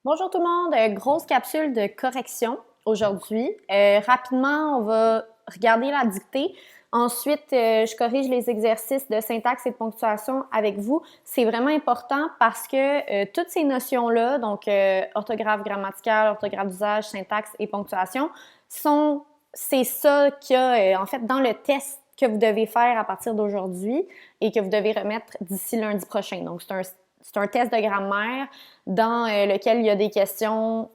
Bonjour tout le monde, grosse capsule de correction aujourd'hui. Rapidement, on va regarder la dictée. Ensuite, je corrige les exercices de syntaxe et de ponctuation avec vous. C'est vraiment important parce que toutes ces notions-là, donc orthographe grammaticale, orthographe d'usage, syntaxe et ponctuation, c'est ça qu'il y a en fait dans le test que vous devez faire à partir d'aujourd'hui et que vous devez remettre d'ici lundi prochain. Donc, c'est un test de grammaire dans lequel il y a des questions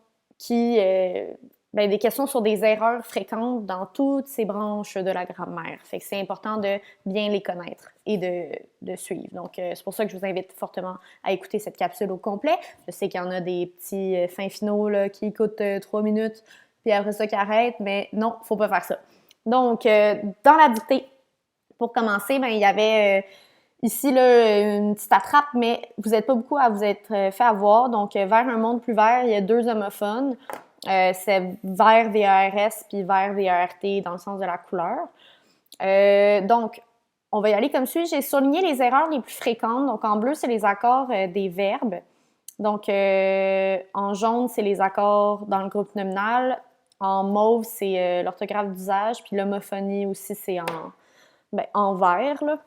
des questions sur des erreurs fréquentes dans toutes ces branches de la grammaire. Fait que c'est important de bien les connaître et de suivre. Donc, c'est pour ça que je vous invite fortement à écouter cette capsule au complet. Je sais qu'il y en a des petits fins finaux là, qui écoutent 3 minutes, puis après ça qui arrêtent, mais non, faut pas faire ça. Donc, dans la dictée, pour commencer, il y avait ici, là, une petite attrape, mais vous n'êtes pas beaucoup à vous être fait avoir. Donc, vers un monde plus vert, il y a deux homophones. C'est vert VERS puis vert VERT dans le sens de la couleur. Donc, on va y aller comme suit. J'ai souligné les erreurs les plus fréquentes. Donc, en bleu, c'est les accords des verbes. Donc, en jaune, c'est les accords dans le groupe nominal. En mauve, c'est l'orthographe d'usage. Puis l'homophonie aussi, c'est en vert, là.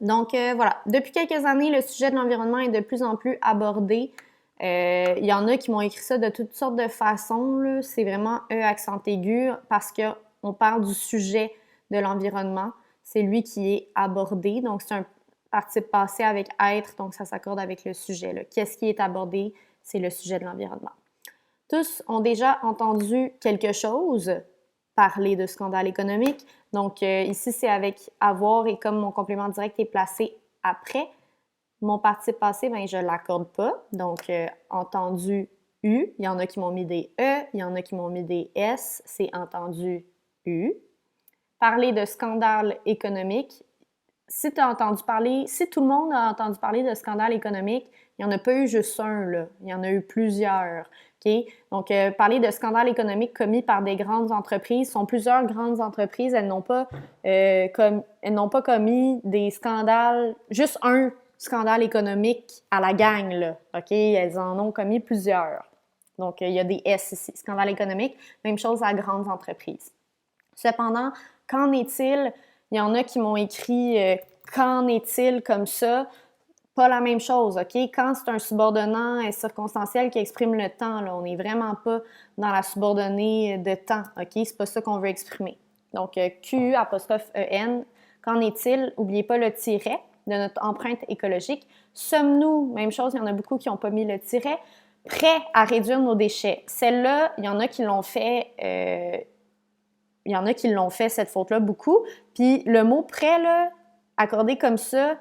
Donc, voilà. Depuis quelques années, le sujet de l'environnement est de plus en plus abordé. Il y en a qui m'ont écrit ça de toutes sortes de façons. C'est vraiment E accent aigu parce qu'on parle du sujet de l'environnement. C'est lui qui est abordé. Donc, c'est un participe passé avec être, donc ça s'accorde avec le sujet. Qu'est-ce qui est abordé? C'est le sujet de l'environnement. Tous ont déjà entendu quelque chose parler de scandale économique. Donc, ici, c'est avec avoir et comme mon complément direct est placé après, mon participe passé, je ne l'accorde pas. Donc, entendu U. Il y en a qui m'ont mis des E, il y en a qui m'ont mis des S. C'est entendu U. Parler de scandale économique. Si tu as entendu parler, si tout le monde a entendu parler de scandale économique, il n'y en a pas eu juste un, là. Il y en a eu plusieurs. Okay? Donc, parler de scandale économique commis par des grandes entreprises, sont plusieurs grandes entreprises, elles n'ont pas commis des scandales, juste un scandale économique à la gang, là. OK? Elles en ont commis plusieurs. Donc, il y a des S ici. Scandale économique, même chose à grandes entreprises. Cependant, qu'en est-il? Il y en a qui m'ont écrit qu'en est-il comme ça? Pas la même chose, OK? Quand c'est un subordonnant circonstanciel qui exprime le temps, là, on n'est vraiment pas dans la subordonnée de temps, OK? C'est pas ça qu'on veut exprimer. Donc, Q, apostrophe EN, qu'en est-il? N'oubliez pas le tiret de notre empreinte écologique. Sommes-nous, même chose, il y en a beaucoup qui n'ont pas mis le tiret, prêts à réduire nos déchets? Celle-là, il y en a qui l'ont fait... il y en a qui l'ont fait, cette faute-là, beaucoup. Puis le mot « prêt », là, accordé comme ça,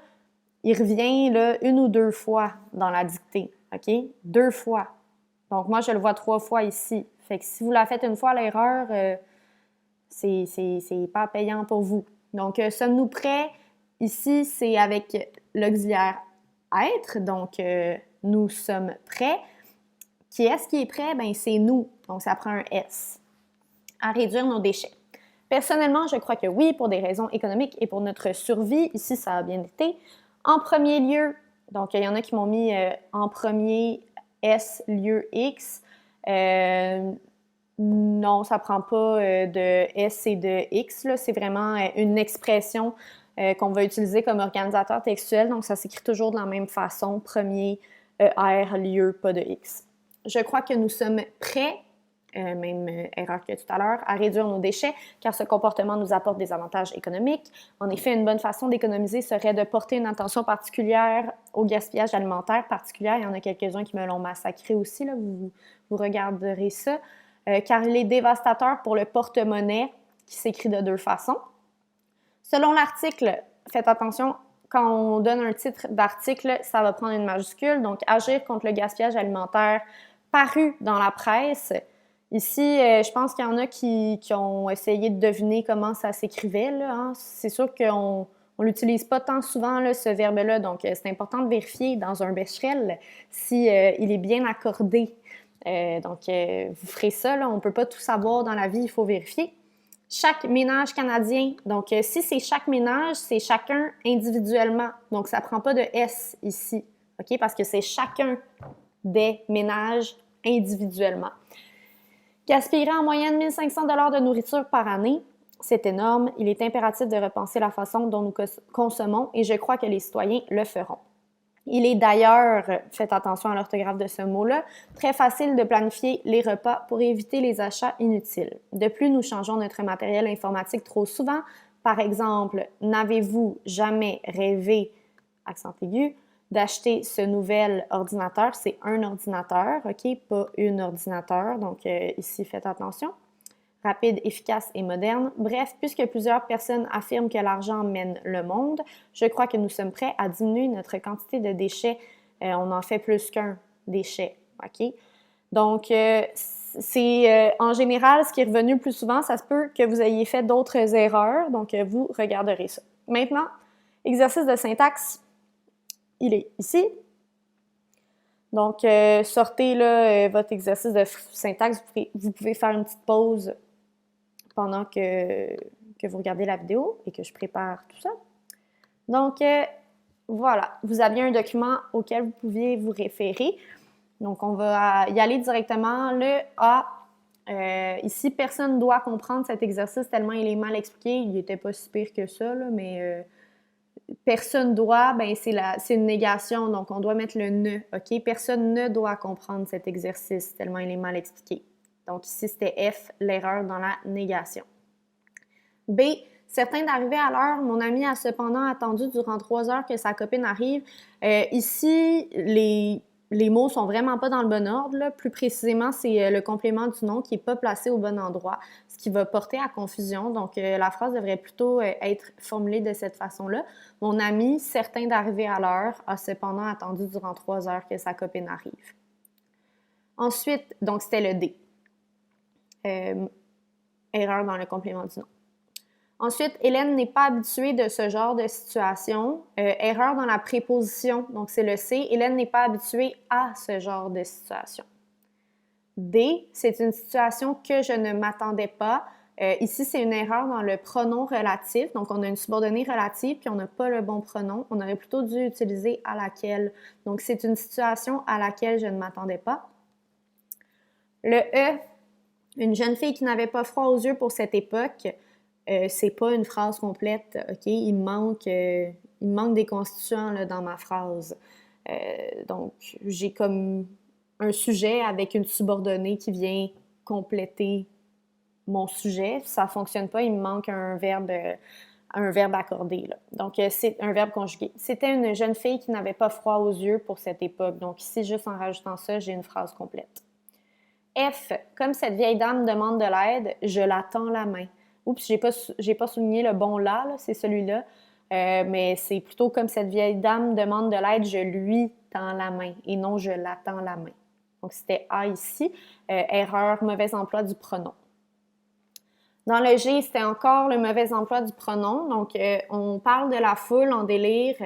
il revient là, une ou deux fois dans la dictée, OK? 2 fois. Donc, moi, je le vois 3 fois ici. Fait que si vous la faites une fois, l'erreur, c'est pas payant pour vous. Donc, sommes-nous prêts? Ici, c'est avec l'auxiliaire « être », donc nous sommes prêts. Qui est-ce qui est prêt? Bien, c'est nous. Donc, ça prend un « S ». À réduire nos déchets. Personnellement, je crois que oui, pour des raisons économiques et pour notre survie. Ici, ça a bien été. En premier lieu, donc il y en a qui m'ont mis en premier S lieu X. Non, ça ne prend pas de S et de X. C'est vraiment une expression qu'on va utiliser comme organisateur textuel. Donc, ça s'écrit toujours de la même façon. Premier R lieu, pas de X. Je crois que nous sommes prêts même erreur que tout à l'heure, à réduire nos déchets, car ce comportement nous apporte des avantages économiques. En effet, une bonne façon d'économiser serait de porter une attention particulière au gaspillage alimentaire particulier. Il y en a quelques-uns qui me l'ont massacré aussi, là, vous regarderez ça, car il est dévastateur pour le porte-monnaie, qui s'écrit de 2 façons. Selon l'article, faites attention, quand on donne un titre d'article, ça va prendre une majuscule, donc agir contre le gaspillage alimentaire paru dans la presse. Ici, je pense qu'il y en a qui ont essayé de deviner comment ça s'écrivait. Là, hein. C'est sûr qu'on ne l'utilise pas tant souvent, là, ce verbe-là. Donc, c'est important de vérifier dans un Becherel si il est bien accordé. Vous ferez ça. Là, on ne peut pas tout savoir dans la vie, il faut vérifier. Chaque ménage canadien. Donc, si c'est chaque ménage, c'est chacun individuellement. Donc, ça ne prend pas de S ici. OK? Parce que c'est chacun des ménages individuellement. Gaspiller en moyenne 1 500 $ de nourriture par année, c'est énorme. Il est impératif de repenser la façon dont nous consommons et je crois que les citoyens le feront. Il est d'ailleurs, faites attention à l'orthographe de ce mot-là, très facile de planifier les repas pour éviter les achats inutiles. De plus, nous changeons notre matériel informatique trop souvent. Par exemple, n'avez-vous jamais rêvé, accent aigu, d'acheter ce nouvel ordinateur? C'est un ordinateur, OK? Pas une ordinateur. Donc, ici, faites attention. Rapide, efficace et moderne. Bref, puisque plusieurs personnes affirment que l'argent mène le monde, je crois que nous sommes prêts à diminuer notre quantité de déchets. On en fait plus qu'un déchet, OK? Donc, c'est en général ce qui est revenu le plus souvent. Ça se peut que vous ayez fait d'autres erreurs, donc vous regarderez ça. Maintenant, exercice de syntaxe, il est ici. Donc, sortez là, votre exercice de syntaxe. Vous pouvez faire une petite pause pendant que vous regardez la vidéo et que je prépare tout ça. Donc, voilà, vous aviez un document auquel vous pouviez vous référer. Donc, on va y aller directement. Le A, ici, personne ne doit comprendre cet exercice tellement il est mal expliqué. Il n'était pas si pire que ça, là, mais personne doit, ben c'est une négation, donc on doit mettre le ne, OK? Personne ne doit comprendre cet exercice tellement il est mal expliqué. Donc ici, c'était F, l'erreur dans la négation. B, certain d'arriver à l'heure, mon ami a cependant attendu durant 3 heures que sa copine arrive. Ici, les mots sont vraiment pas dans le bon ordre, là. Plus précisément, c'est le complément du nom qui n'est pas placé au bon endroit, ce qui va porter à confusion. Donc, la phrase devrait plutôt être formulée de cette façon-là. Mon ami, certain d'arriver à l'heure, a cependant attendu durant 3 heures que sa copine arrive. Ensuite, donc c'était le D. Erreur dans le complément du nom. Ensuite, Hélène n'est pas habituée de ce genre de situation. Erreur dans la préposition, donc c'est le C. Hélène n'est pas habituée à ce genre de situation. D, c'est une situation que je ne m'attendais pas. Ici, c'est une erreur dans le pronom relatif. Donc, on a une subordonnée relative puis on n'a pas le bon pronom. On aurait plutôt dû utiliser à laquelle. Donc, c'est une situation à laquelle je ne m'attendais pas. Le E, une jeune fille qui n'avait pas froid aux yeux pour cette époque. C'est pas une phrase complète, OK? Il manque des constituants là, dans ma phrase. Donc, j'ai comme un sujet avec une subordonnée qui vient compléter mon sujet. Ça ne fonctionne pas, il me manque un verbe accordé. Là. Donc, c'est un verbe conjugué. C'était une jeune fille qui n'avait pas froid aux yeux pour cette époque. Donc, ici, juste en rajoutant ça, j'ai une phrase complète. F, comme cette vieille dame demande de l'aide, je la tends la main. Oups, j'ai pas souligné le bon là c'est celui-là. Mais c'est plutôt comme cette vieille dame demande de l'aide, je lui tends la main et non je la tends la main. Donc, c'était A ici. Erreur, mauvais emploi du pronom. Dans le G, c'était encore le mauvais emploi du pronom. Donc, on parle de la foule en délire.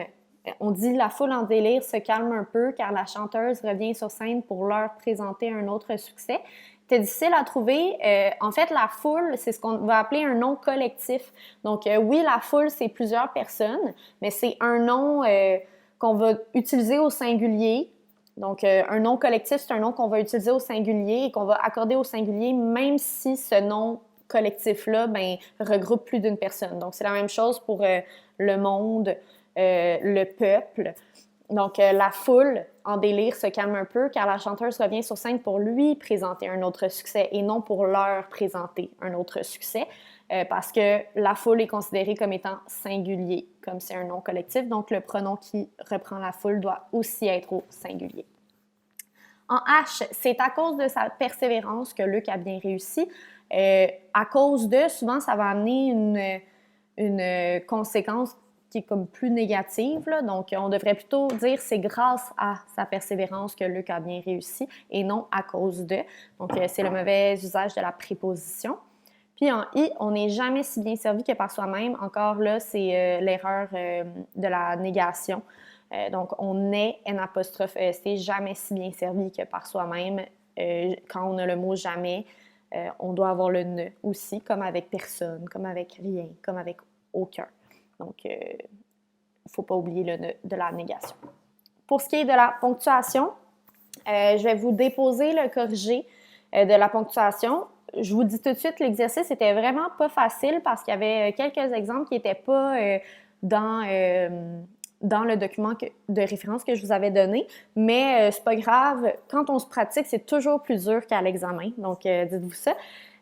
On dit la foule en délire se calme un peu car la chanteuse revient sur scène pour leur présenter un autre succès. C'est difficile à trouver. En fait, la foule, c'est ce qu'on va appeler un nom collectif. Donc, oui, la foule, c'est plusieurs personnes, mais c'est un nom qu'on va utiliser au singulier. Donc, un nom collectif, c'est un nom qu'on va utiliser au singulier et qu'on va accorder au singulier, même si ce nom collectif-là regroupe plus d'une personne. Donc, c'est la même chose pour le monde, le peuple. Donc, la foule en délire se calme un peu car la chanteuse revient sur scène pour lui présenter un autre succès et non pour leur présenter un autre succès parce que la foule est considérée comme étant singulier, comme c'est un nom collectif. Donc, le pronom qui reprend la foule doit aussi être au singulier. En H, c'est à cause de sa persévérance que Luc a bien réussi. À cause de, souvent, ça va amener une conséquence qui est comme plus négative. Là. Donc, on devrait plutôt dire c'est grâce à sa persévérance que Luc a bien réussi et non à cause de. Donc, c'est le mauvais usage de la préposition. Puis en I, on n'est jamais si bien servi que par soi-même. Encore là, c'est l'erreur de la négation. Donc, on est N''EST, jamais si bien servi que par soi-même. Quand on a le mot jamais, on doit avoir le ne aussi, comme avec personne, comme avec rien, comme avec aucun. Donc, il ne faut pas oublier le ne de la négation. Pour ce qui est de la ponctuation, Je vais vous déposer le corrigé de la ponctuation. Je vous dis tout de suite, l'exercice était vraiment pas facile parce qu'il y avait quelques exemples qui n'étaient pas dans le document de référence que je vous avais donné, mais c'est pas grave. Quand on se pratique, c'est toujours plus dur qu'à l'examen, donc dites-vous ça.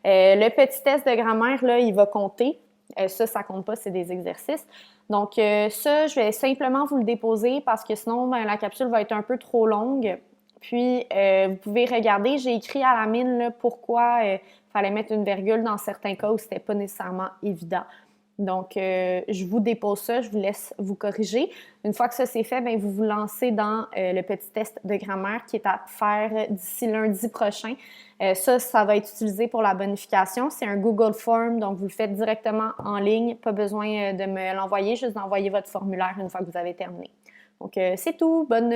Le petit test de grammaire, là, il va compter. Ça compte pas, c'est des exercices. Donc ça, je vais simplement vous le déposer parce que sinon, ben, la capsule va être un peu trop longue. Puis, vous pouvez regarder, j'ai écrit à la mine là, pourquoi il fallait mettre une virgule dans certains cas où c'était pas nécessairement évident. Donc, je vous dépose ça, je vous laisse vous corriger. Une fois que ça c'est fait, bien, vous vous lancez dans le petit test de grammaire qui est à faire d'ici lundi prochain. Ça va être utilisé pour la bonification. C'est un Google Form, donc vous le faites directement en ligne. Pas besoin de me l'envoyer, juste d'envoyer votre formulaire une fois que vous avez terminé. Donc, c'est tout. Bonne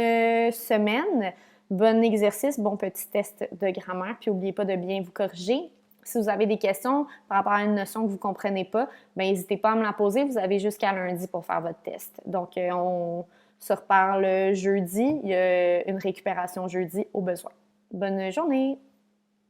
semaine, bon exercice, bon petit test de grammaire. Puis, n'oubliez pas de bien vous corriger. Si vous avez des questions par rapport à une notion que vous ne comprenez pas, bien, n'hésitez pas à me la poser. Vous avez jusqu'à lundi pour faire votre test. Donc, on se reparle jeudi. Il y a une récupération jeudi au besoin. Bonne journée!